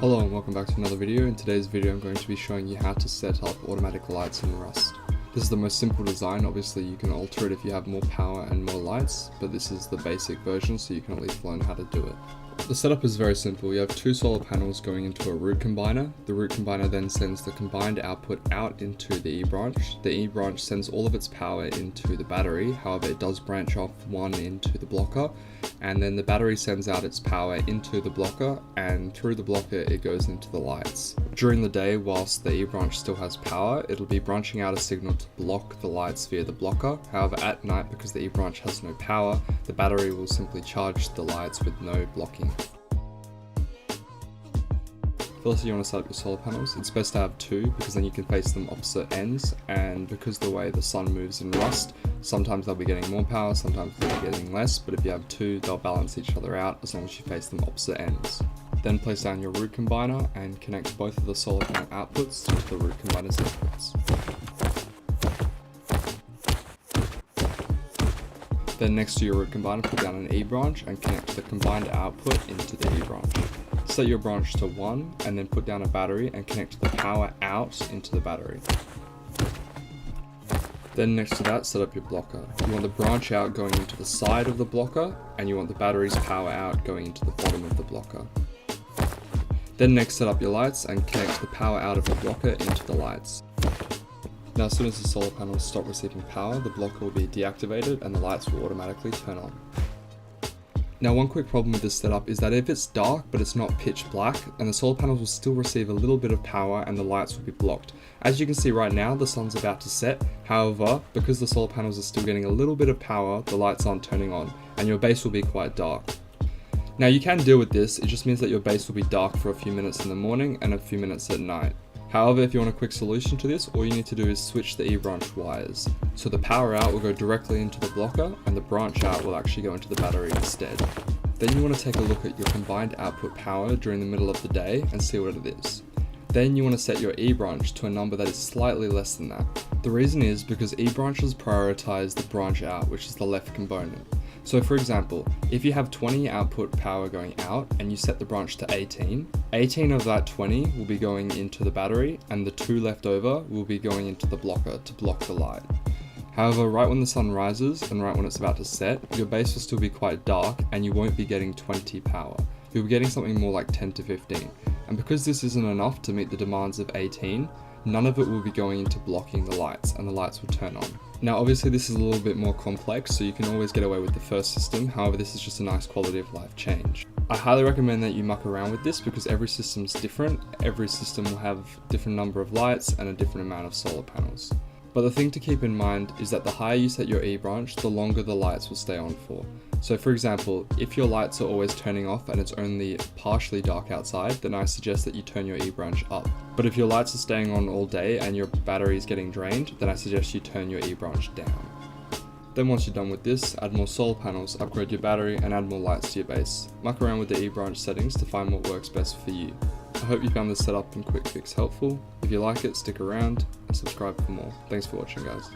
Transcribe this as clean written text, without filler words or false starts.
Hello and welcome back to another video. In today's video I'm going to be showing you how to set up automatic lights in Rust. This is the most simple design. Obviously you can alter it if you have more power and more lights, but this is the basic version so you can at least learn how to do it. The setup is very simple. You have two solar panels going into a root combiner. The root combiner then sends the combined output out into the E branch. The E branch sends all of its power into the battery, however it does branch off one into the blocker, and then the battery sends out its power into the blocker, and through the blocker it goes into the lights. During the day, whilst the E branch still has power, it'll be branching out a signal to block the lights via the blocker. However, at night, because the E branch has no power, the battery will simply charge the lights with no blocking. Firstly, you want to set up your solar panels. It's best to have two because then you can face them opposite ends, and because the way the sun moves in Rust, sometimes they'll be getting more power, sometimes they'll be getting less, but if you have two, they'll balance each other out as long as you face them opposite ends. Then place down your root combiner and connect both of the solar panel outputs to the root combiner's inputs. Then next to your root combiner, put down an E branch and connect the combined output into the E branch. Set your branch to 1 and then put down a battery and connect the power out into the battery. Then next to that, set up your blocker. You want the branch out going into the side of the blocker, and you want the battery's power out going into the bottom of the blocker. Then next, set up your lights and connect the power out of the blocker into the lights. Now as soon as the solar panels stop receiving power, the blocker will be deactivated and the lights will automatically turn on. Now one quick problem with this setup is that if it's dark but it's not pitch black, and the solar panels will still receive a little bit of power and the lights will be blocked. As you can see right now, the sun's about to set. However, because the solar panels are still getting a little bit of power, the lights aren't turning on and your base will be quite dark. Now you can deal with this, it just means that your base will be dark for a few minutes in the morning and a few minutes at night. However, if you want a quick solution to this, all you need to do is switch the E branch wires. So the power out will go directly into the blocker and the branch out will actually go into the battery instead. Then you want to take a look at your combined output power during the middle of the day and see what it is. Then you want to set your E branch to a number that is slightly less than that. The reason is because E branches prioritize the branch out, which is the left component. So for example, if you have 20 output power going out and you set the branch to 18 of that 20 will be going into the battery and the 2 left over will be going into the blocker to block the light. However, right when the sun rises and right when it's about to set, your base will still be quite dark and you won't be getting 20 power. You'll be getting something more like 10 to 15. And because this isn't enough to meet the demands of 18, none of it will be going into blocking the lights and the lights will turn on. Now obviously this is a little bit more complex, so you can always get away with the first system. However, this is just a nice quality of life change. I highly recommend that you muck around with this because every system's different. Every system will have a different number of lights and a different amount of solar panels. But the thing to keep in mind is that the higher you set your E branch, the longer the lights will stay on for. So for example, if your lights are always turning off and it's only partially dark outside, then I suggest that you turn your E branch up. But if your lights are staying on all day and your battery is getting drained, then I suggest you turn your E branch down. Then once you're done with this, add more solar panels, upgrade your battery and add more lights to your base. Muck around with the E branch settings to find what works best for you. I hope you found this setup and quick fix helpful. If you like it, stick around and subscribe for more. Thanks for watching, guys.